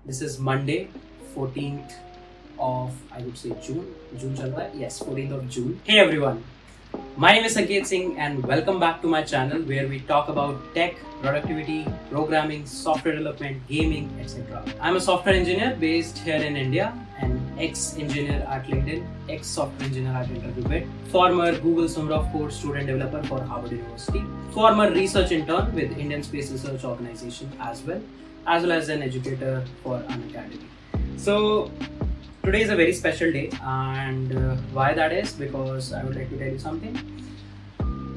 This is Monday, 14th of, I would say June. June chal raha hai? Yes, 14th of June. Hey everyone, my name is Sanket Singh and welcome back to my channel where we talk about tech, productivity, programming, software development, gaming, etc. I'm a software engineer based here in India and ex-engineer at LinkedIn, ex-software engineer at Interviewbit, former Google Summer of Code student developer for Harvard University, former research intern with Indian Space Research Organization as well as an educator for Unacademy. So today is a very special day, and why that is because I would like to tell you something.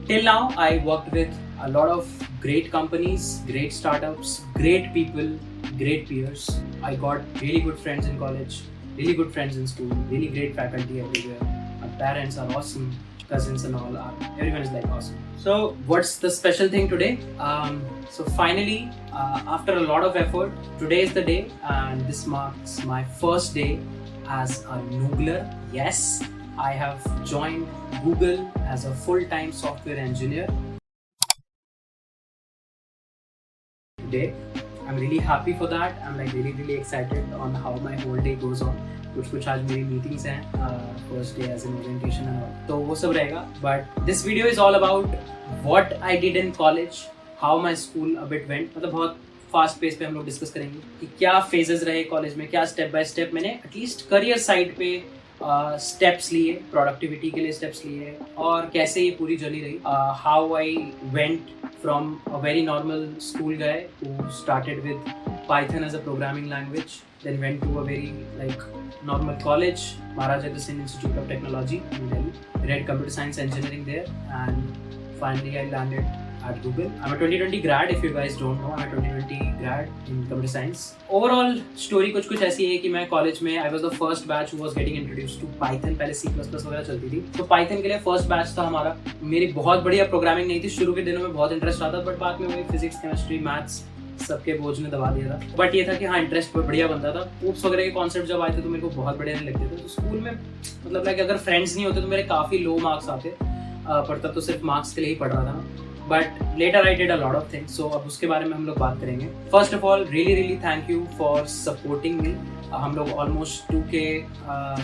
Till now, I worked with a lot of great companies, great startups, great people, great peers. I got really good friends in college, really good friends in school, really great faculty everywhere. My parents are awesome, cousins and all are, everyone is like awesome. So what's the special thing today? So finally, after a lot of effort, today is the day, and this marks my first day as a Noogler. Yes, I have joined Google as a full-time software engineer. Today, I'm really happy for that. I'm like really excited on how my whole day goes on. कुछ आज मेरी meetings हैं, first day as an orientation and all, तो वो सब रहेगा. But this video is all about what I did in college, how my school a bit went. मतलब बहुत फास्ट पेस पे हम लोग डिस्कस करेंगे कि क्या फेजेस रहे कॉलेज में, क्या स्टेप बाय स्टेप मैंने एटलीस्ट करियर साइड पे स्टेप्स लिए, प्रोडक्टिविटी के लिए स्टेप्स लिए, और कैसे ये पूरी जर्नी रही. How I went from a very normal school guy who started with Python as a programming language, then went to a very normal college, Maharaja Agrawal Institute of Technology in Delhi. Read computer science engineering there, and finally I landed at Google. I'm a 2020 grad. If you guys don't know, I'm a 2020 grad in computer science. Overall story कुछ ऐसी है कि मैं college में I was the first batch who was getting introduced to Python. पहले C++ वगैरह चलती थी, तो Python के लिए first batch था हमारा. मेरी बहुत बढ़िया प्रोग्रामिंग नहीं थी, शुरू के दिनों में बहुत इंटरेस्ट आता, बट बाद में वही फिजिक्स, केमिस्ट्री, मैथ्स सबके बोझ ने दबा दिया था. बट ये था कि हाँ, इंटरेस्ट बढ़िया बनता था. ऊप्स वगैरह के कॉन्सेप्ट जब आए थे तो मेरे को बहुत बढ़िया नहीं लगते थे. तो स्कूल में मतलब अगर फ्रेंड्स नहीं होते तो मेरे काफ़ी लो मार्क्स आते, पर तब तो सिर्फ मार्क्स के लिए ही पढ़ रहा था. But later I did a lot of things, so अब उसके बारे में हम लोग बात करेंगे. First of all really thank you for supporting me. हम लोग ऑलमोस्ट 2K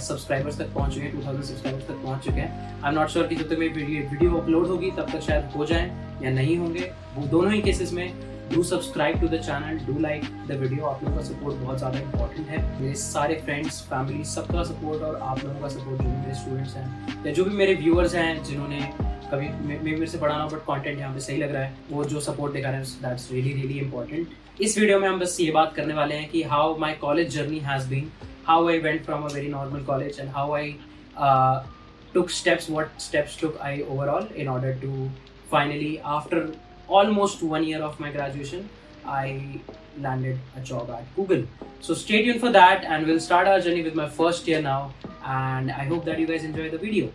सब्सक्राइबर्स तक पहुंच चुके हैं, 2000 सब्सक्राइबर्स तक पहुंच चुके हैं. आई एम नॉट श्योर कि जब तक मेरी वीडियो अपलोड होगी तब तक शायद हो जाए या नहीं होंगे. वो दोनों ही केसेस में do subscribe to the channel, do like the video. आप लोगों का सपोर्ट बहुत ज़्यादा इंपॉर्टेंट है. मेरे सारे फ्रेंड्स, फैमिली, सबका सपोर्ट और आप लोगों का सपोर्ट, जो भी मेरे स्टूडेंट्स हैं या जो भी मेरे व्यूअर्स हैं जिन्होंने कभी मेरे से पढ़ाना बट कंटेंट यहाँ पे सही लग रहा है, वो जो सपोर्ट दिखा रहे हैं, दैट्स रियली इंपॉर्टेंट. इस वीडियो में हम बस ये बात करने वाले हैं कि how my college journey has been, how I went from a very normal college and how I took steps, what steps took I overall in order to finally, after almost 1 year of my graduation, I landed a job at Google. So stay tuned for that and we'll start our journey with my first year now, and I hope that you guys enjoy the video.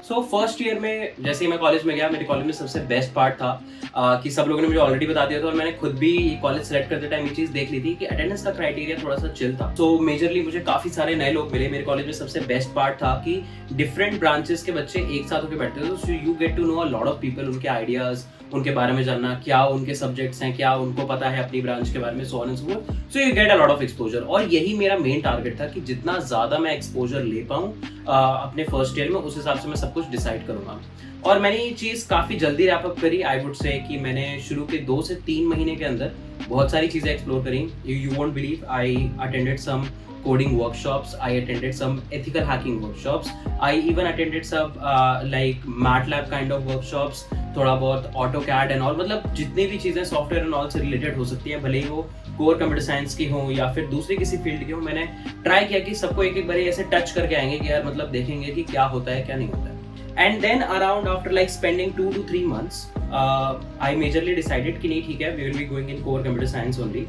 So first year में जैसे ही मैं college में गया, मेरे college में सबसे best part था कि सब लोगों ने मुझे ऑलरेडी बता दिया था और मैंने खुद भी कॉलेज सेलेक्ट करते टाइम ये चीज़ देख ली थी कि अटेंडेंस का क्राइटेरिया थोड़ा सा चिल था. तो मेजरली मुझे काफ़ी सारे नए लोग मिले मेरे कॉलेज में. सबसे बेस्ट पार्ट था कि डिफरेंट ब्रांचेस के बच्चे एक साथ होकर बैठते थे, तो you get to know a lot of people, उनके आइडियाज़, उनके बारे में जानना, क्या उनके सब्जेक्ट्स हैं, क्या उनको पता है अपनी ब्रांच के बारे में, सो on and so fourth. So you get a lot of exposure, और यही मेरा मेन टारगेट था कि जितना ज़्यादा मैं एक्सपोजर ले पाऊँ अपने फर्स्ट ईयर में, उस हिसाब से मैं सब कुछ डिसाइड करूँगा. और मैंने ये चीज़ काफ़ी जल्दी रैप अप करी. आई वुड से कि मैंने शुरू के 2 से 3 महीने के अंदर बहुत सारी चीज़ें एक्सप्लोर करी. You won't believe, I attended some coding workshops, I attended some ethical hacking workshops, I even attended some MATLAB kind of workshops, थोड़ा बहुत AutoCAD and all. मतलब जितनी भी चीज़ें सॉफ्टवेयर एंड ऑल से रिलेटेड हो सकती हैं, भले ही वो कोर कंप्यूटर साइंस की हो या फिर दूसरी किसी फील्ड की हो, मैंने ट्राई किया कि सबको एक बार ऐसे टच करके आएंगे कि यार मतलब देखेंगे कि क्या होता है क्या नहीं होता है. And then around after spending 2 to 3 months, I majorly decided कि नहीं ठीक है, we will be going in core computer science only.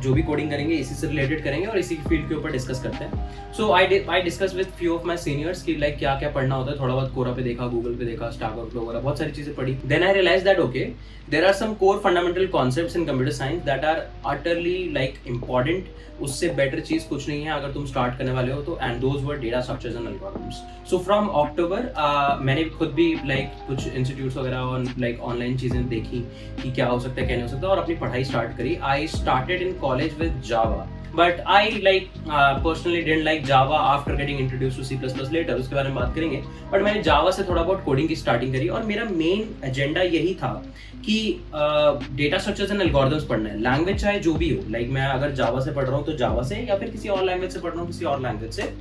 जो भी कोडिंग करेंगे इसी से रिलेटेड करेंगे और इसी फील्ड के ऊपर डिस्कस करते हैं. So I discussed with few of my seniors कि क्या क्या पढ़ना होता है. थोड़ा बहुत कोरा पे देखा, गूगल पे देखा, स्टैक ओवरफ्लो वगैरह बहुत सारी चीज़ें पढ़ी. Then I realized that okay, there are some core fundamental concepts in computer science that are utterly important. उससे बेटर चीज़ कुछ नहीं है अगर तुम स्टार्ट करने वाले हो तो. And those were data structures and algorithms. So from October मैंने खुद भी कुछ इंस्टीट्यूट्स वगैरह ऑनलाइन चीज़ें देखी कि क्या हो सकता है क्या नहीं हो सकता, और अपनी पढ़ाई स्टार्ट करी. I started in college with Java, but I like personally didn't like Java after getting introduce to C++ later, उसके बारे में बात करेंगे. बट मैंने जावा से थोड़ा बहुत कोडिंग की स्टार्टिंग करी, और मेरा मेन एजेंडा यही था कि डेटा स्ट्रक्चर्स एंड एल्गोरिथम्स पढ़ना है. लैंग्वेज चाहे जो भी हो, लाइक मैं अगर जावा से पढ़ रहा हूँ तो जावा से, या फिर किसी और लैंग्वेज से पढ़ रहा हूँ किसी और लैंग्वेज से.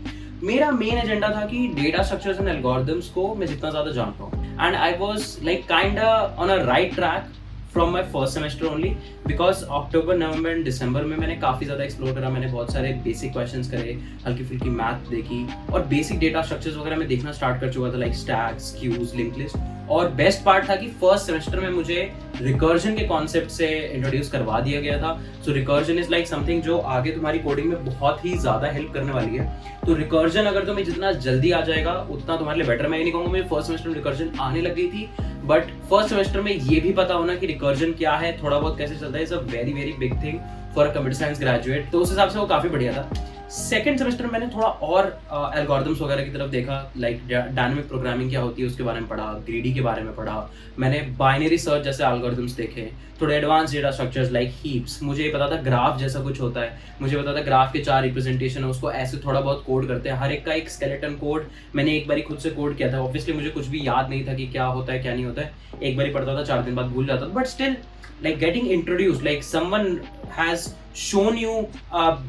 मेरा मेन एजेंडा था कि डेटा स्ट्रक्चर्स एंड एल्गोरिथम्स को मैं जितना ज्यादा जान पाऊँ. And I was like kinda on a right track from my first semester only, because October November and December में मैंने काफ़ी ज़्यादा एक्सप्लोर करा. मैंने बहुत सारे बेसिक क्वेश्चंस करे, हल्की फुल्की मैथ देखी, और बेसिक डेटा स्ट्रक्चर्स वगैरह मैं देखना स्टार्ट कर चुका था, like stacks, queues, link list. और बेस्ट पार्ट था कि फर्स्ट सेमेस्टर में मुझे रिकर्जन के कॉन्सेप्ट से इंट्रोड्यूस करवा दिया गया था. सो रिकर्जन इज लाइक समथिंग जो आगे तुम्हारी कोडिंग में बहुत ही ज़्यादा हेल्प करने वाली है. तो रिकर्जन अगर तुम्हें जितना जल्दी आ जाएगा उतना तुम्हारे लिए बेटर. मैं ये नहीं कहूँगा मुझे फर्स्ट सेमेस्टर में रिकर्जन आने लग गई थी, बट फर्स्ट सेमेस्टर में ये भी पता होना कि रिकर्जन क्या है, थोड़ा बहुत कैसे चलता है, is a very very big thing for a computer science graduate. तो उस हिसाब से वो काफ़ी बढ़िया था. सेकेंड सेमेस्टर में मैंने थोड़ा और एल्गोरिथम्स वगैरह की तरफ देखा, लाइक डायनामिक प्रोग्रामिंग क्या होती है उसके बारे में पढ़ा, ग्रीडी के बारे में पढ़ा, मैंने बाइनरी सर्च जैसे एल्गोरिथम्स देखे, थोड़े advance data structures like heaps. मुझे ये पता था ग्राफ जैसा कुछ होता है, मुझे पता था ग्राफ के 4 रिप्रेजेंटेशन है, उसको ऐसे थोड़ा बहुत कोड करते हैं, हर एक का एक स्केलेटन कोड मैंने एक बारी खुद से कोड किया था. ऑब्वियसली मुझे कुछ भी याद नहीं था कि क्या होता है क्या नहीं होता है, एक बारी पढ़ता था 4 दिन बाद भूल जाता था. But still like getting introduced, like someone has shown you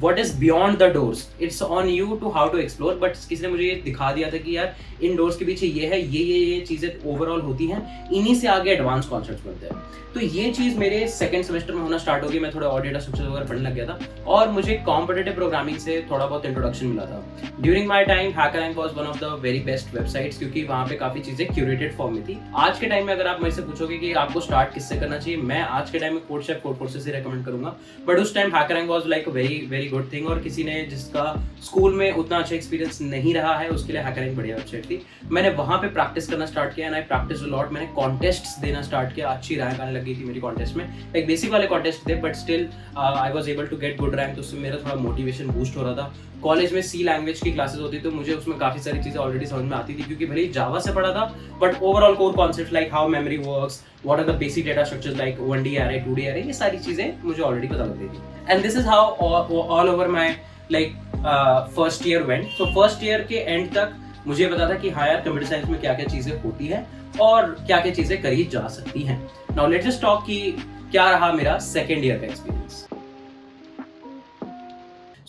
what is beyond the doors, it's on you to how to explore. but किसी ने मुझे ये दिखा दिया था कि यार इन डोर्स के पीछे ये है, ये चीज़ें ओवरऑल होती हैं, इन्हीं से आगे एडवांस कॉन्सेप्ट्स बनते हैं. तो ये चीज़ मेरे सेकंड सेमेस्टर में होना स्टार्ट हो गई. मैं थोड़ा और डेटा स्ट्रक्चर वगैरह पढ़ने लग गया था, और मुझे कॉम्पिटिटिव प्रोग्रामिंग से थोड़ा बहुत इंट्रोडक्शन मिला था. During my time HackerRank was one of the very best websites, क्योंकि वहाँ पे काफ़ी चीज़ें क्यूरेटेड फॉर्म में थी. आज के टाइम में अगर आप मेरे से पूछोगे कि आपको स्टार्ट किससे करना चाहिए, मैं आज के टाइम में कोडशेफ कोड कोर्सेस से रेकमेंड करूंगा. बट उस time HackerRank was like very very good thing, और किसी ने जिसका स्कूल में उतना अच्छा एक्सपीरियंस नहीं रहा है उसके लिए हैकररैंक बढ़िया वेबसाइट थी. मैंने वहाँ पे प्रैक्टिस करना स्टार्ट किया, and I practice a lot. मैंने कॉन्टेस्ट्स देना स्टार्ट किया, अच्छी रैंक आने लगी थी मेरी कॉन्टेस्ट में. लाइक बेसिक वाले कॉन्टेस्ट थे, but still I was able to get good rank. तो उससे मेरा थोड़ा मोटिवेशन बूस्ट हो रहा था. कॉलेज में सी लैंग्वेज की क्लासेस होती तो मुझे उसमें काफ़ी सारी चीज़ें ऑलरेडी समझ में आती थी, क्योंकि भले ही जावा से पढ़ा था, but overall core concept like how memory works, what are the basic data structures like 1D array 2D array, ये सारी चीज़ें मुझे ऑलरेडी पता लग गई थी. And this is how all over my like first year went. So first year के and तक मुझे पता था कि हाँ यार कंप्यूटर साइंस में क्या क्या चीज़ें होती हैं और क्या क्या चीज़ें करी जा सकती हैं. नाउ लेट्स जस्ट टॉक कि क्या रहा मेरा सेकेंड ईयर का एक्सपीरियंस.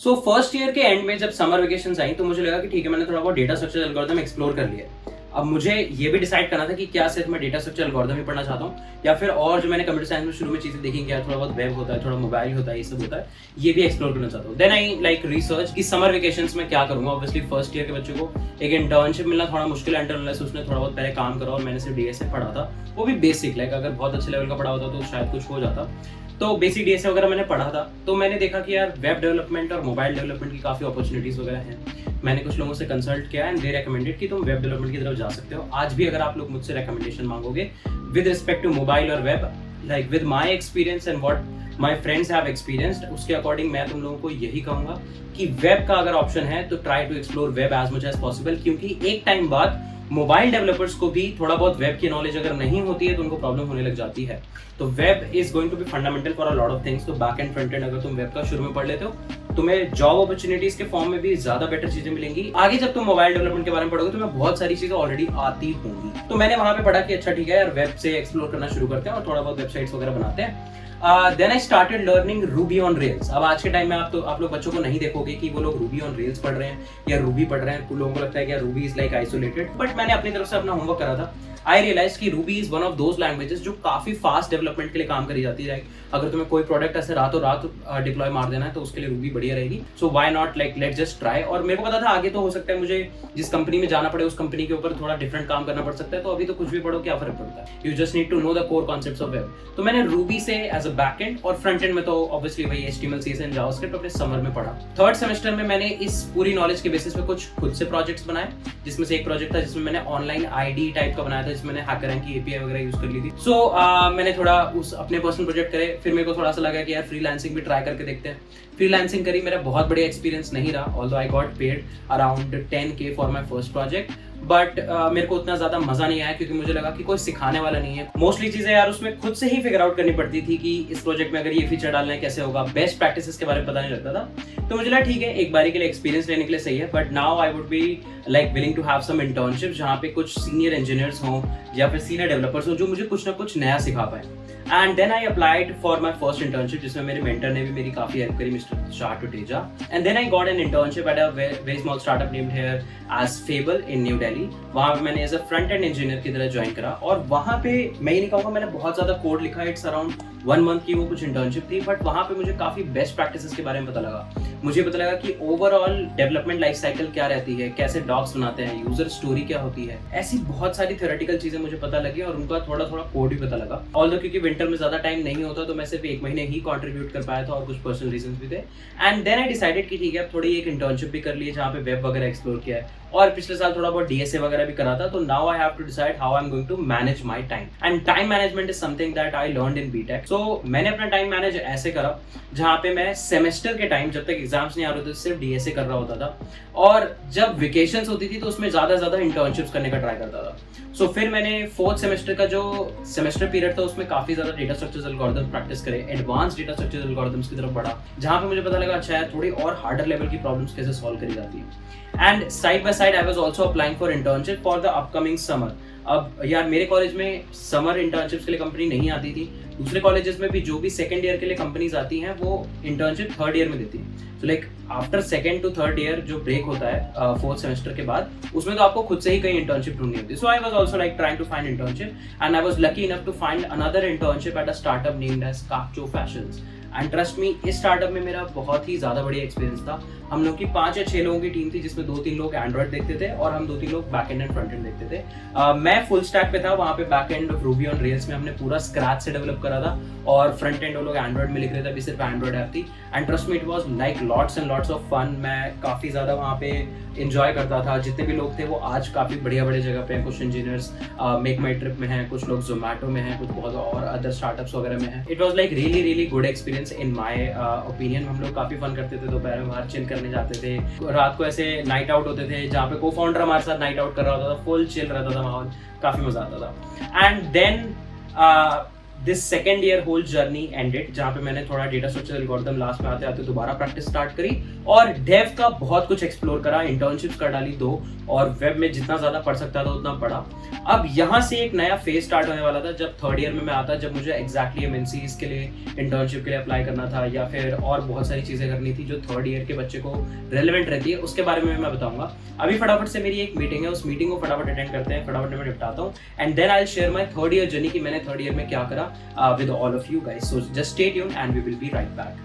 सो फर्स्ट ईयर के एंड में जब समर वेकेशंस आई तो मुझे लगा कि ठीक है, मैंने थोड़ा बहुत डेटा स्ट्रक्चर एल्गोरिथम एक्सप्लोर कर लिया. अब मुझे ये भी डिसाइड करना था कि क्या सिर्फ मैं डेटा स्ट्रक्चर एल्गोरिथम ही पढ़ना चाहता हूँ, या फिर और जो मैंने कंप्यूटर साइंस में शुरू में चीज़ें देखी कि यार थोड़ा बहुत वेब होता है, थोड़ा मोबाइल होता है, ये सब होता है, ये भी एक्सप्लोर करना चाहता हूँ. देन आई लाइक रिसर्च कि समर वेकेशंस में क्या करूँगा. ऑब्वियसली फर्स्ट ईयर के बच्चों को एक इंटर्नशिप मिलना थोड़ा मुश्किल है, इंटर्नशिप उसने थोड़ा बहुत पहले काम करा, और मैंने सिर्फ DSA पढ़ा था, वो भी बेसिक. लाइक अगर बहुत अच्छे लेवल का पढ़ा होता तो शायद कुछ हो जाता. तो बेसिक DSA वगैरह मैंने पढ़ा था. तो मैंने देखा कि यार वेब डेवलपमेंट और मोबाइल डेवलपमेंट की काफ़ी अपॉर्चुनिटीज़ वगैरह हैं. मैंने कुछ लोगों से कंसल्ट किया एंड दे रेकमेंडेड कि तुम वेब डेवलपमेंट की तरफ जा सकते हो. आज भी अगर आप लोग मुझसे रेकमेंडेशन मांगोगे विद रिस्पेक्ट टू मोबाइल और web, like with my experience and what my friends have experienced, उसके अकॉर्डिंग मैं तुम लोगों को यही कहूँगा कि वेब का अगर ऑप्शन है तो try to explore web as much as possible. क्योंकि एक टाइम बाद मोबाइल डेवलपर्स को भी थोड़ा बहुत वेब की नॉलेज अगर नहीं होती है तो उनको प्रॉब्लम होने लग जाती है. तो web is going to be fundamental for a lot of things. तो बैक एंड फ्रंट एंड अगर तुम वेब का शुरू में पढ़ लेते हो तुम्हें जॉब अपॉर्चुनिटीज के फॉर्म में भी ज्यादा बेटर चीजें मिलेंगी. आगे जब तुम मोबाइल डेवलपमेंट के बारे में पढ़ोगे तो तुम्हें बहुत सारी चीजें ऑलरेडी आती होंगी. तो मैंने वहां पे पढ़ा कि अच्छा ठीक है यार, वेब से एक्सप्लोर करना शुरू करते हैं और थोड़ा बहुत वेबसाइट्स वगैरह बनाते हैं. Then I started learning Ruby on Rails. अब आज के टाइम में आप लोग बच्चों को नहीं देखोगे कि वो लोग रूबी ऑन रेल्स पढ़ रहे हैं या रूबी पढ़ रहे हैं. कुछ लोगों को लगता है कि Ruby is like isolated, but मैंने अपनी तरफ से अपना होमवर्क करा था. आई रियलाइज कि Ruby is one of those languages जो काफी फास्ट डेवलपमेंट के लिए काम करी जाती है. अगर तुम्हें कोई प्रोडक्ट ऐसे रातों रात डिप्लॉय मार देना है तो उसके लिए रूबी बढ़िया रहेगी. So why not, like let's just try. और मेरे को पता था आगे तो हो सकता है मुझे जिस कंपनी में जाना पड़े उस कंपनी के ऊपर थोड़ा डिफरेंट काम करना पड़ सकता है. तो अभी तो कुछ भी पढ़ो क्या फर्क पड़ता है, you just need to know the core concepts of web. तो मैंने रूबी से एज अ बैकएंड और फ्रंट एंड में तो ऑब्वियसली वही HTML CSS एंड जावास्क्रिप्ट अपने समर में पढ़ा. थर्ड सेमेस्टर में मैंने इस पूरी नॉलेज के बेसिस पे कुछ खुद से प्रोजेक्ट्स बनाए, जिसमें से एक प्रोजेक्ट था जिसमें मैंने ऑनलाइन ID टाइप का बनाया था, जिसमें मैंने हैकररैंक की API वगैरह यूज कर ली थी. सो मैंने थोड़ा उस अपने पर्सनल प्रोजेक्ट करे. फिर मेरे को थोड़ा सा लगा कि यार फ्रीलांसिंग भी ट्राई करके देखते हैं. फ्रीलांसिंग करी, मेरा बहुत बढ़िया एक्सपीरियंस नहीं रहा, although I got paid around 10K for my first project. But मेरे को उतना ज़्यादा मज़ा नहीं आया क्योंकि मुझे लगा कि कोई सिखाने वाला नहीं है। मोस्टली चीज़ें यार उसमें खुद से ही फिगर आउट करनी पड़ती थी कि इस प्रोजेक्ट में अगर ये फीचर डालना है कैसे होगा, बेस्ट प्रैक्टिसेस के बारे में पता नहीं लगता था। तो मुझे लगा ठीक है, एक बारी के लिए एक्सपीरियंस लेने के लिए सही है, but now I would be like willing to have some internship जहाँ पे कुछ सीनियर इंजीनियर्स हों या फिर सीनियर डेवलपर्स हों जो मुझे कुछ ना कुछ नया सिखा पाए। And then I applied for my first internship जिसमें मेरे मेंटर ने भी मेरी काफ़ी हेल्प करी, mister Shah Tuteja. And then I got an internship at a very small startup named here as fable in New Delhi. वहाँ पे मैंने as a front end engineer की तरह ज्वाइन करा और वहाँ पे मैं ये नहीं कहूँगा मैंने बहुत ज़्यादा कोड लिखा, इट्स अराउंड 1 मंथ की वो कुछ इंटर्नशिप थी, बट वहाँ पे मुझे काफ़ी बेस्ट प्रैक्टिसेस के बारे में पता लगा। मुझे पता लगा कि ओवरऑल डेवलपमेंट लाइफ साइकिल क्या रहती है, कैसे डॉक्स बनाते हैं, यूजर स्टोरी क्या होती है, ऐसी बहुत सारी थ्योरेटिकल चीजें मुझे पता लगी और उनका थोड़ा थोड़ा कोड भी पता लगा। ऑल्दो क्योंकि विंटर में ज्यादा टाइम नहीं होता तो मैं सिर्फ 1 महीने ही कंट्रीब्यूट कर पाया था और कुछ पर्सनल रीजंस भी थे। एंड देन आई डिसाइडेड कि ठीक है अब थोड़ी एक इंटर्नशिप भी कर ली जहाँ पे वेब वगैरह एक्सप्लोर किया है और पिछले साल थोड़ा बहुत डीएसए वगैरह भी करा था। तो now I have to decide how I am going to manage my time, and time management is something that I learned in BTech. So मैंने अपना टाइम मैनेज ऐसे करा जहाँ पे मैं सेमेस्टर के टाइम जब तक एग्जाम्स नहीं आ रहे थे सिर्फ डीएसए कर रहा होता था, और जब वेकेशंस होती थी तो उसमें ज्यादा ज्यादा इंटर्नशिप्स करने का ट्राई करता था। सो फिर मैंने 4th सेमेस्टर का जो सेमेस्टर पीरियड था उसमें काफी ज्यादा डेटा स्ट्रक्चर्स एल्गोरिथम्स प्रैक्टिस करे, एडवांस डेटा स्ट्रक्चर्स एल्गोरिथम्स की तरफ बढ़ा, जहाँ पे मुझे पता लगा अच्छा है थोड़ी और हार्डर लेवल की प्रॉब्लम्स कैसे सॉल्व करी जाती है। And side by side I was also applying for internship for the upcoming summer. अब यार मेरे कॉलेज में समर इंटर्नशिप्स के लिए कंपनी नहीं आती थी, दूसरे कॉलेजेस में भी जो भी सेकंड ईयर के लिए कंपनीज आती हैं वो इंटर्नशिप 3rd ईयर में देती है। तो like after 2nd to 3rd year जो ब्रेक होता है 4th सेमेस्टर के बाद, उसमें तो आपको खुद से ही कहीं इंटर्नशिप ढूंढनी होती है। So I was also like trying to find internship and I was lucky enough to find another internship at a startup named as काकचो फैशंस। एंड ट्रस्ट मी, इस स्टार्टअप में मेरा बहुत ही ज्यादा बढ़िया एक्सपीरियंस था। हम लोग की 5 या 6 लोगों की टीम थी जिसमें 2-3 लोग एंड्रॉइड देखते थे और हम 2-3 लोग back and and front and देखते थे। मैं फुल स्टैक पे था, वहाँ पे back and Ruby on rails में हमने पूरा स्क्रैच से डेवलप करा था और फ्रंट एंड वो लोग एंड्रॉइड में लिख रहे थे, अभी सिर्फ एंड्रॉइड ऐप थी। And trust me it was like lots and lots of fun. मैं काफी ज्यादा वहाँ पे एंजॉय करता था। जितने भी लोग थे वो आज काफी बढ़िया बढ़िया जगह पे हैं। कुछ इंजीनियर्स मेक माई ट्रिप में हैं, कुछ लोग जोमेटो में हैं, कुछ बहुत और अदर स्टार्टअप्स वगैरह में हैं। It was like really really good experience in my opinion. हम लोग काफी फन करते थे, दोपहर में बाहर चिल करने जाते थे, रात को ऐसे नाइट आउट होते थे जहाँ पे को फाउंडर हमारे साथ नाइट आउट कर रहा होता था, फुल चिल रहता था माहौल, काफी मजा आता था। And then this second year whole journey ended जहाँ पे मैंने थोड़ा डेटा स्ट्रक्चर एल्गोरिथम लास्ट में आते आते दोबारा प्रैक्टिस स्टार्ट करी और डेव का बहुत कुछ एक्सप्लोर करा, इंटर्नशिप्स कर डाली 2 और वेब में जितना ज्यादा पढ़ सकता था उतना पढ़ा। अब यहाँ से एक नया फेज स्टार्ट होने वाला था जब 3rd ईयर में मैं आता, जब मुझे एग्जैक्टली एमएनसीज के लिए इंटर्नशिप के लिए अप्लाई करना था या फिर और बहुत सारी चीजें करनी थी जो 3rd ईयर के बच्चे को रेलेवेंट रहती है, उसके बारे में मैं बताऊंगा। अभी फटाफट से मेरी एक मीटिंग है, उस मीटिंग को फटाफट अटेंड करते हैं, फटाफट मैं निपटाता हूँ and then I will share my 3rd year journey कि मैंने 3rd ईयर में क्या करा with all of you guys. So just stay tuned and we will be right back.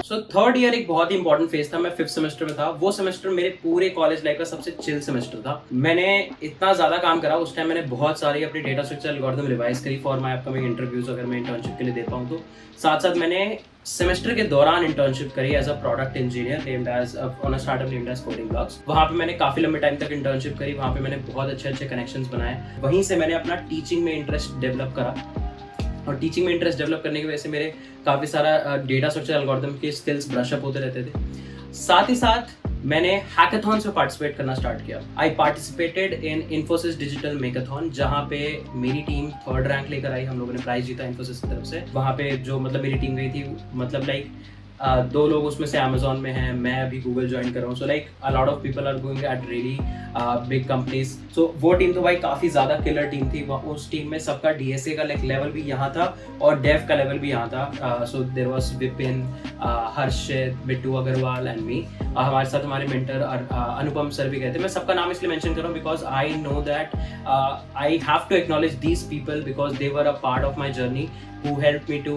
So 3rd year एक बहुत ही इंपॉर्टेंट फेज था। मैं 5th semester में था। वो सेमेस्टर मेरे पूरे कॉलेज लाइफ का सबसे चिल सेमेस्टर था। मैंने इतना ज्यादा काम करा, उस टाइम मैंने बहुत सारी अपनी डेटा स्ट्रक्चर एल्गोरिथम रिवाइज करी फॉर माय अपकमिंग इंटरव्यूज अगर मैं इंटर्नशिप के लिए दे पाऊँ तो। साथ साथ मैंने सेमेस्टर के दौरान इंटर्नशिप करी as a product engineer named as on a startup named as Coding Blocks. वहाँ पे मैंने काफी लंबे टाइम तक इंटर्नशिप करी, वहाँ पे मैंने बहुत अच्छे अच्छे कनेक्शंस बनाए। वहीं से मैंने अपना टीचिंग में इंटरेस्ट डेवलप करा और टीचिंग में इंटरेस्ट डेवलप करने की वजह से मेरे काफी सारा डेटा स्ट्रक्चर एल्गोरिथम के स्किल्स ब्रश अप होते रहते थे। साथ ही साथ मैंने हैकाथॉन्स में पार्टिसिपेट करना स्टार्ट किया। I participated in Infosys digital makeathon जहाँ पे मेरी टीम 3rd रैंक लेकर आई। हम लोगों ने प्राइज जीता इन्फोसिस की तरफ से। वहाँ पे जो मतलब मेरी टीम गई थी, मतलब लाइक 2 लोग उसमें से अमेजोन में हैं, मैं अभी गूगल ज्वाइन कर रहा हूँ। So like a lot of people are going at really big companies. So वो टीम तो भाई काफ़ी ज़्यादा किलर टीम थी। उस टीम में सबका डीएसए का लेवल भी यहाँ था और डेव का लेवल भी यहाँ था। So there was Vipin, Harshit, Bittu Agarwal and me. हमारे साथ हमारे मेंटर अनुपम सर भी गए थे। मैं सबका नाम इसलिए मेंशन कर रहा हूँ because I know that I have to acknowledge these people because they were a part of my journey who helped me to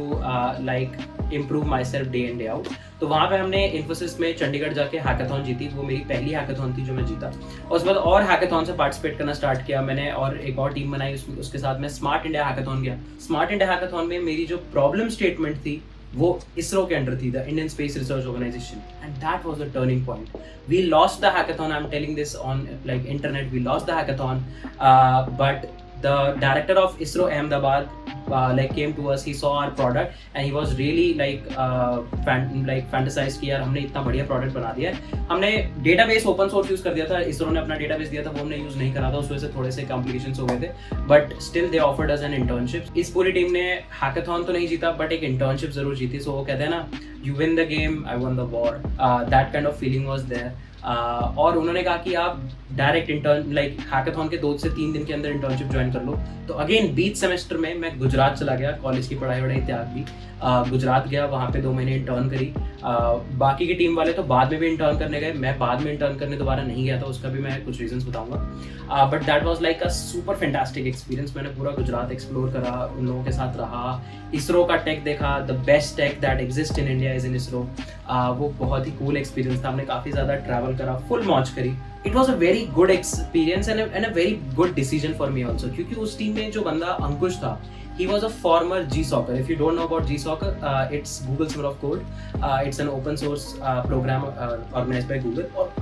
like improve myself day in day out। तो वहाँ पे हमने इन्फोसिस में चंडीगढ़ जाके हैकाथॉन जीती। वो मेरी पहली हैकाथॉन थी जो मैं जीता। और उसके बाद और हैकाथॉन से पार्टिसिपेट करना स्टार्ट किया मैंने और एक और टीम बनाई। उसके साथ मैं स्मार्ट इंडिया हैकाथॉन गया। स्मार्ट इंडिया हैकाथॉन में मेरी जो प्रॉब्लम स्टेटमेंट थी वो इसरो के अंडर थी, the Indian Space Research Organisation, and that was the turning point. We lost the hackathon, I am telling this on like internet, we lost the hackathon but the director of ISRO Ahmedabad like came to us. He saw our product and he was really like fantasized कि यार हमने इतना बढ़िया product बना दिया है. हमने database open source use कर दिया था, इसरो ने अपना डेटाबेस दिया था, वो हमने यूज नहीं करा था, उस वजह से थोड़े से कॉम्प्लिकेशंस हो गए थे, but still they offered us an internship. इस पूरी टीम ने हैकाथॉन तो नहीं जीता बट एक इंटर्नशिप जरूर जीती. सो वो कहते हैं ना, you win the game I won the war, that kind of feeling was there. और उन्होंने कहा कि आप डायरेक्ट इंटर्न लाइक हैकाथॉन के 2 से 3 दिन के अंदर इंटर्नशिप ज्वाइन कर लो. तो अगेन बीच सेमेस्टर में मैं गुजरात चला गया, कॉलेज की पढ़ाई वढ़ाई त्याग दी, गुजरात गया, वहाँ पे 2 महीने इंटर्न करी. बाकी की टीम वाले तो बाद में भी इंटर्न करने गए, मैं बाद में इंटर्न करने दोबारा नहीं गया था, उसका भी मैं कुछ रीजंस बताऊंगा. But that was like a super fantastic experience. मैंने पूरा गुजरात एक्सप्लोर करा, उन लोगों के साथ रहा, इसरो का टेक देखा. The best tech that exist in India is in ISRO. वो बहुत ही कूल एक्सपीरियंस था. हमने काफ़ी ज़्यादा ट्रैवल करा, फुल मौज करी. It was a very good experience and a very good decision for me also, क्योंकि उस टीम में जो बंदा अंकुश था, he was a former GSoccer. If you don't know about GSoccer, it's Google Summer of Code. It's an open source program organized by Google. और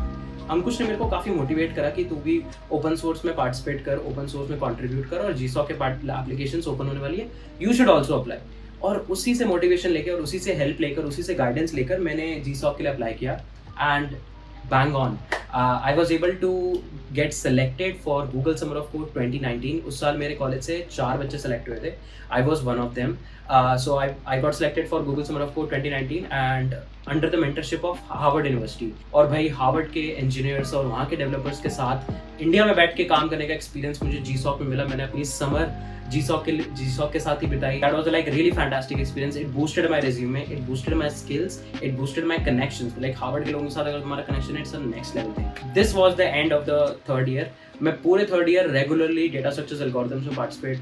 अंकुश ने मेरे को काफ़ी मोटिवेट करा कि तू भी ओपन सोर्स में पार्टिसिपेट कर, ओपन सोर्स में कंट्रीब्यूट कर, और GSoc के एप्लीकेशंस ओपन होने वाली है, यू शुड ऑल्सो अप्लाई. और उसी से मोटिवेशन लेकर और उसी से हेल्प लेकर, उसी से गाइडेंस लेकर मैंने GSoc के लिए अप्लाई किया. And bang on. I was able to get selected for Google Summer of Code 2019. उस साल मेरे कॉलेज से 4 बच्चे सेलेक्ट हुए थे. I was one of them. So I got selected for Google Summer of Code 2019 and under the mentorship of Harvard University. और भाई Harvard के इंजीनियर्स और वहाँ के डेवलपर्स के साथ इंडिया में बैठ के काम करने का एक्सपीरियंस मुझे GSoc में मिला. मैंने अपनी समर GSoc के साथ ही बिताई. That was like really fantastic experience. It boosted my resume, it boosted my skills, it boosted my connections. Like Harvard के लोगों के साथ अगर तुम्हारा कनेक्शन है, it's a next level thing. This was the end of the 3rd year. मैं पूरे 3rd year regularly data structures algorithms में पार्टिसिपेट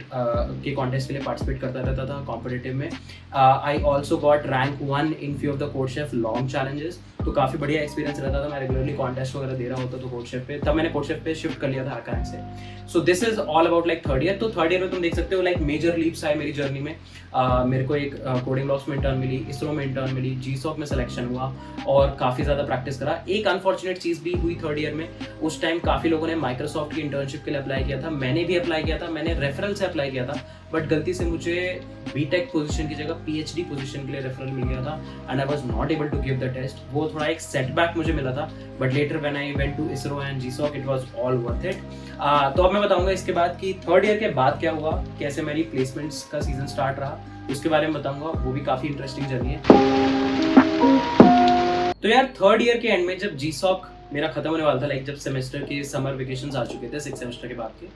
के कॉन्टेस्ट के लिए पार्टिसिपेट करता रहता था कॉम्पिटिटिव में. I also got rank 1 in few of the code chef long challenges. तो काफ़ी बढ़िया एक्सपीरियंस रहता था. मैं रेगुलरली कॉन्टेस्ट वगैरह दे रहा होता था कोड शेफ पे. तब मैंने कोड शेफ पे शिफ्ट कर लिया था हैकर से. So this is all about like 3rd year. तो 3rd ईयर में तुम देख सकते हो लाइक मेजर लीप्स आए मेरी जर्नी में. मेरे को एक कोडिंग ब्लॉक्स में इंटर्न मिली, इसरो में इंटर्न मिली, GSoc में सिलेक्शन हुआ और काफ़ी ज़्यादा प्रैक्टिस करा. एक अनफॉर्चुनेट चीज़ भी हुई 3rd ईयर में. उस टाइम काफ़ी लोगों ने माइक्रोसॉफ्ट की इंटर्नशिप के लिए अप्लाई किया था. मैंने भी अप्लाई किया था, मैंने रेफरल से अप्लाई किया था, बट गलती से मुझे बीटेक पोजीशन की जगह PhD पोजीशन के लिए रेफरल मिल गया था and I was not able to give the test. वो थोड़ा एक सेटबैक मुझे मिला था, but later when I went to ISRO and GSoc it was all worth it. तो अब मैं बताऊंगा इसके बाद कि 3rd ईयर के बाद क्या हुआ, कैसे मेरी प्लेसमेंट्स का सीजन स्टार्ट रहा, उसके बारे में बताऊंगा. वो भी काफ़ी इंटरेस्टिंग जर्नी है. तो यार 3rd ईयर के एंड में जब GSoc मेरा खत्म होने वाला था, लाइक जब सेमेस्टर के समर वेकेशंस आ चुके थे 6 सेमेस्टर के बाद के,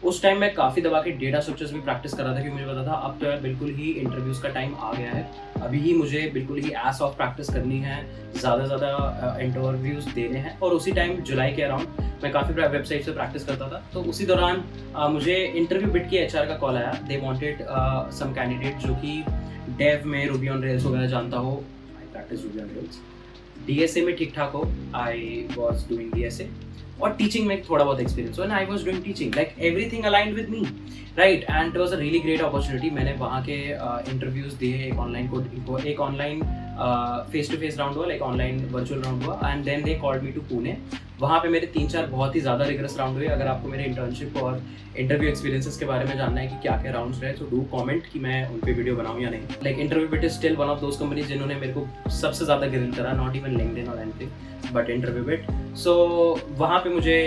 उस टाइम मैं काफ़ी दबा के डेटा स्ट्रक्चर्स भी प्रैक्टिस कर रहा था, क्योंकि मुझे पता था अब तो यार बिल्कुल ही इंटरव्यूज़ का टाइम आ गया है. अभी ही मुझे बिल्कुल ही एस ऑफ प्रैक्टिस करनी है, ज़्यादा इंटरव्यूज़ देने हैं. और उसी टाइम जुलाई के अराउंड मैं काफ़ी वेबसाइट से प्रैक्टिस करता था. तो उसी दौरान मुझे इंटरव्यू बिट की HR का कॉल आया. दे वांटेड सम कैंडिडेट जो कि डेव में रूबी ऑन रेल्स वगैरह जानता हो. I practice Ruby on Rails. DSA में ठीक ठाक हो, आई वॉज डूइंग DSA. और टीचिंग में थोड़ा बहुत एक्सपीरियंस हो, and I was doing teaching, like everything aligned with me, right. And it was a really great opportunity. मैंने वहाँ के इंटरव्यूज़ दिए, एक online face to face round हुआ, लाइक ऑनलाइन वर्चुअल राउंड हुआ, and then they called me to Pune. वहाँ पे मेरे 3-4 बहुत ही ज़्यादा रिगरस राउंड हुए. अगर आपको मेरे इंटर्नशिप और इंटरव्यू एक्सपीरियंसेस के बारे में जानना है कि क्या क्या राउंड्स रहे, तो डू कमेंट कि मैं उन पे वीडियो बनाऊँ या नहीं. Like InterviewBit is still one of those companies जिन्होंने मेरे को सबसे ज़्यादा ग्रिल करा, नॉट इवन लिंक्डइन और anything but InterviewBit. So वहाँ पे मुझे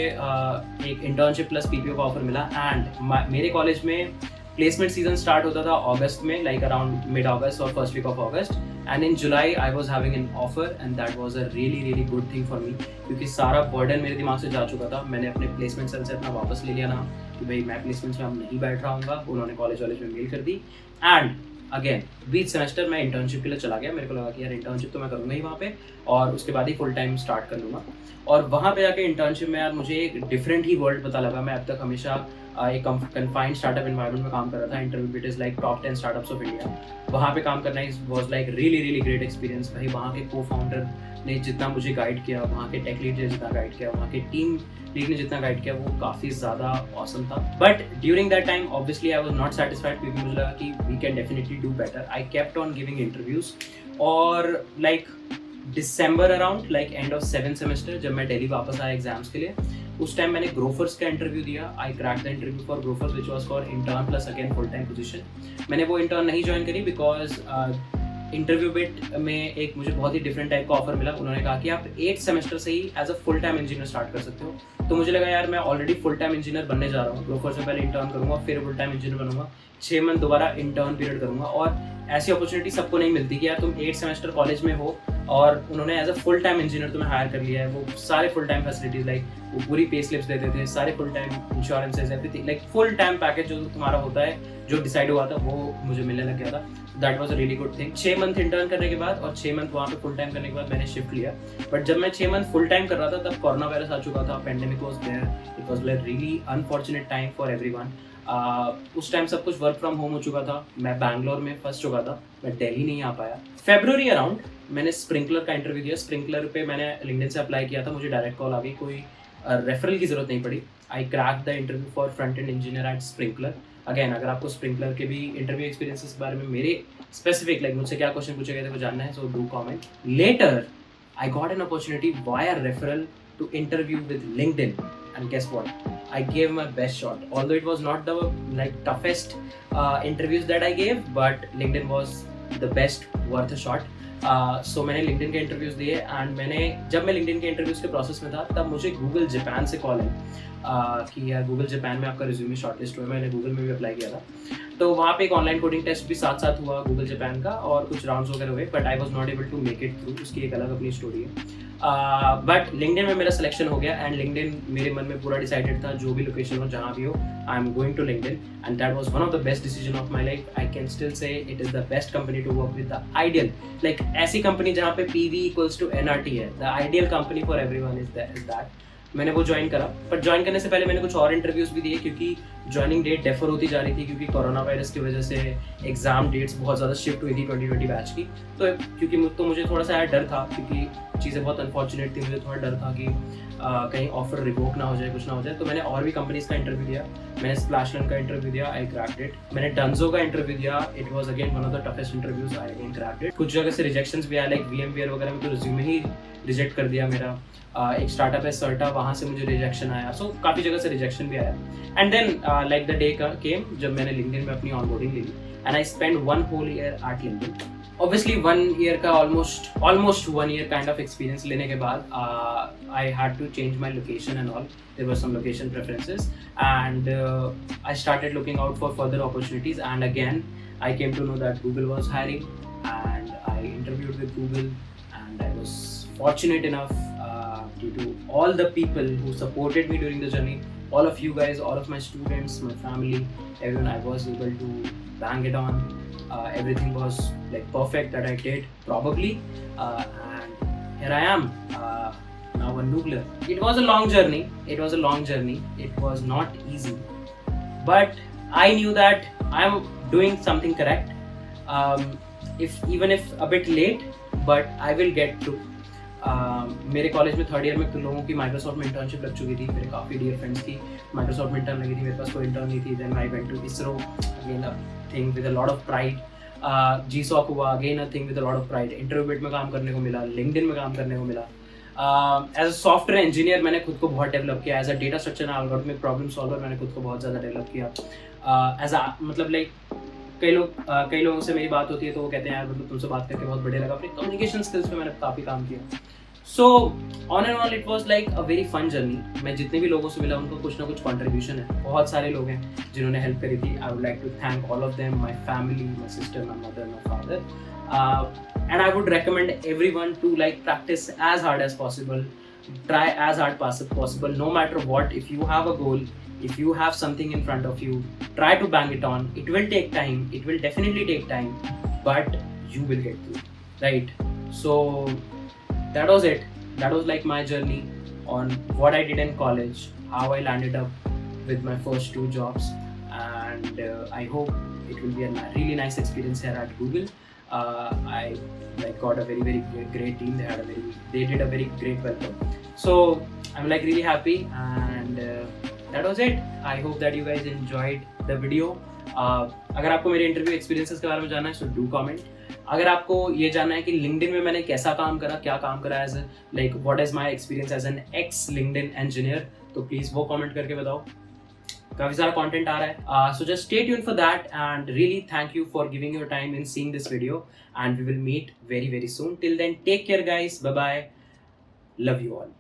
एक इंटर्नशिप प्लस PPO का ऑफर मिला. एंड मेरे कॉलेज में प्लेसमेंट सीजन स्टार्ट होता था अगस्त में, लाइक अराउंड मिड अगस्त और first week of August. And in July I was having an offer and that was a really good thing for me, क्योंकि सारा बर्डन मेरे दिमाग से जा चुका था. मैंने अपने प्लेसमेंट सेल से अपना वापस ले लिया ना कि भाई मैं प्लेसमेंट्स में अब नहीं बैठ रहा हूँ. उन्होंने कॉलेज में मेल कर दी. एंड अगेन बीच सेमेस्टर मैं इंटर्नशिप के लिए चला गया. मेरे को लगा कि यार इंटर्नशिप तो मैं करूँगा ही वहाँ पे, और उसके बाद ही फुल टाइम स्टार्ट कर लूँगा. और वहाँ पे जाके इंटर्नशिप में यार मुझे एक डिफरेंट ही वर्ल्ड पता लगा. मैं अब तक हमेशा एक कन्फाइंड स्टार्टअप एनवायरनमेंट में काम कर रहा था. Interview bit is like top 10 startups of India. वहाँ पे काम करना was like really great experience. भाई वहाँ के को फाउंडर ने जितना मुझे गाइड किया, वहाँ के टेक लीड ने जितना गाइड किया, वहाँ के टीम लीड ने जितना गाइड किया, वो काफ़ी ज़्यादा ऑसम था. But during that time obviously I was not satisfied, क्योंकि मुझे लगा कि we can definitely do better. I kept on giving interviews. और like December around, like end of 7th semester, जब मैं दिल्ली वापस आया एग्जाम्स के लिए, उस टाइम मैंने ग्रोफर्स का इंटरव्यू दिया. आई crack the interview for Grofers which was for intern plus again full time position. मैंने वो इंटर्न नहीं ज्वाइन करी बिकॉज इंटरव्यू बिट में एक मुझे बहुत ही डिफरेंट टाइप का ऑफर मिला. उन्होंने कहा कि आप 8 सेमेस्टर से ही as a full time engineer start कर सकते हो. तो मुझे लगा यार मैं ऑलरेडी फुल टाइम इंजीनियर बनने जा रहा हूँ. ग्रोफर से पहले इंटर्न करूँगा, फिर फुल टाइम इंजीनियर बनूंगा, 6 मंथ दोबारा इंटर्न पीरियड करूँगा. और ऐसी अपॉर्चुनिटी सबको नहीं मिलती कि यार तुम 8 सेमेस्टर कॉलेज में हो और उन्होंने as a full time engineer तुम्हें हायर कर लिया है. वो सारे फुल टाइम फैसिलिटीज लाइक वो पूरी पे स्लिप्स देते थे, सारे full time insurances everything, like full time package जो तुम्हारा होता है जो डिसाइड हुआ था वो मुझे मिलने लग गया था. That was a really good thing. 6 month intern करने के बाद और 6 मंथ वहाँ पे फुल टाइम करने के बाद मैंने शिफ्ट लिया. बट जब मैं 6 मंथ फुल टाइम कर रहा था तब कोरोना वायरस आ चुका था, pandemic was there. It was like really unfortunate time for everyone. उस टाइम सब कुछ वर्क फ्रॉम होम हो चुका था. मैं बैंगलोर में फंस चुका था, मैं दिल्ली नहीं आ पाया. फरवरी अराउंड मैंने स्प्रिंकलर का इंटरव्यू दिया. स्प्रिंकलर पे मैंने लिंक्डइन से अप्लाई किया था. मुझे डायरेक्ट कॉल आ गई, कोई रेफरल की जरूरत नहीं पड़ी. I crack the interview for front end engineer at Sprinklr. Again अगर आपको स्प्रिंकलर के भी इंटरव्यू एक्सपीरियंसेस के बारे में मेरे स्पेसिफिक लाइक मुझसे क्या क्वेश्चन पूछे गए थे वो जानना है, so do comment. Later I got an opportunity via referral to interview with LinkedIn, and guess what, I gave my best shot. Although it was not the like toughest interviews that I gave, but LinkedIn was the best, worth a shot. So मैंने LinkedIn के interviews दिए and जब मैं LinkedIn के interviews के process में था तब मुझे गूगल जापान से कॉल है कि यार गूगल जापान में आपका रिज्यूमे शॉर्टलिस्ट हुआ. मैंने गूगल में भी अप्लाई किया था. तो वहाँ पे एक ऑनलाइन कोडिंग टेस्ट भी साथ साथ हुआ गूगल जापान का और कुछ राउंड्स वगैरह हुए, but I was not able to make it through. उसकी एक अलग अपनी स्टोरी है. बट लिंक्डइन में मेरा सिलेक्शन हो गया एंड लिंक्डइन मेरे मन में पूरा डिसाइडेड था जो भी लोकेशन हो जहाँ भी हो I am going to LinkedIn and that was one of the best decision of my life. I can still say it is the best company to work with. The ideal like ऐसी company जहाँ पे PV equals to NRT है. The ideal company for everyone is that. मैंने वो join करा, पर join करने से पहले मैंने कुछ और इंटरव्यूज भी दिए क्योंकि ज्वाइनिंग डेट डेफर होती जा रही थी क्योंकि कोरोना वायरस की वजह से एग्जाम डेट्स बहुत ज़्यादा शिफ्ट हुई थी 2020 बैच की. तो क्योंकि मुझे थोड़ा सा डर था क्योंकि चीज़ें बहुत अनफॉर्चुनेट थी. मुझे थोड़ा डर था कि कहीं ऑफर रिवोक ना हो जाए, कुछ ना हो जाए. तो मैंने और भी कंपनीज का इंटरव्यू दिया. मैंने स्प्लैशलन का इंटरव्यू दिया, आई क्रैक्ड इट. मैंने डंजो का इंटरव्यू दिया, it was again one of the toughest interviews, I again cracked it. कुछ जगह से रिजेक्शंस भी आया, लाइक VMware वगैरह में तो रिज्यूमे ही रिजेक्ट कर दिया मेरा. एक स्टार्टअप है सर्टा, वहाँ से मुझे रिजेक्शन आया. सो काफ़ी जगह से रिजेक्शन भी आया. And then like the day came जब मैंने लिंक्डइन में अपनी ऑनबोर्डिंग ली and I spend 1 whole year at LinkedIn. Obviously 1 year का almost 1 year kind of experience लेने के बाद I had to change my location and all. There were some location preferences and I started looking out for further opportunities and again I came to know that Google was hiring and I interviewed with Google and I was fortunate enough due to all the people who supported me during the journey, all of you guys, all of my students, my family, everyone, I was able to bang it on. Everything was like perfect that I did probably and here I am now a Noogler. It was a long journey. It was not easy, but I knew that I am doing something correct. Even if a bit late, but I will get through. मेरे college में 3rd year में कुछ लोगों की Microsoft में internship लग चुकी थी. मेरे काफ़ी डियर फ्रेंड्स की माइक्रोसॉफ्ट में इंटर्न लगी थी, मेरे पास कोई इंटर्न नहीं थी. Then I went to ISRO, again a thing with a lot of pride. GSOC हुआ, again a thing with a lot of pride. InterviewBit में काम करने को मिला, लिंक्डइन में काम करने को मिला. एज अ सॉफ्टवेयर इंजीनियर मैंने खुद को बहुत डेवलप किया. As a data structure and algorithmic problem solver मैंने खुद को बहुत ज़्यादा डेवलप किया. एज अ मतलब लाइक कई लोगों से मेरी बात होती है तो वो कहते हैं यार मतलब तुमसे बात करके बहुत बढ़िया लगा. अपनी कम्युनिकेशन स्किल्स पे मैंने काफ़ी काम किया. So on and all it was like a very fun journey. मैं जितने भी लोगों से मिला उनको कुछ ना कुछ कॉन्ट्रीब्यूशन है. बहुत सारे लोग हैं जिन्होंने हेल्प करी थी. I would like to thank all of them, my family, my sister, my mother, my father. And I would recommend everyone to like practice as hard as possible, try as hard possible, no matter what. If you have a goal, if you have something in front of you, try to bang it on. It will take time, it will definitely take time, but you will get through, right? So that was it. That was like my journey on what I did in college, how I landed up with my first 2 jobs, and I hope it will be a really nice experience here at Google. I like got a very great team. They did a very great welcome. So I'm like really happy, and that was it. I hope that you guys enjoyed the video. अगर आपको मेरे interview experiences के बारे में जानना है so do comment. अगर आपको ये जानना है कि लिंक्डइन में मैंने कैसा काम करा, क्या काम करा as like what is my experience as an ex LinkedIn engineer, तो प्लीज़ वो कमेंट करके बताओ। काफ़ी सारा कंटेंट आ रहा है, so just stay tuned for that and really thank you for giving your time in seeing this video and we will meet very very soon. Till then take care guys, bye bye, love you all.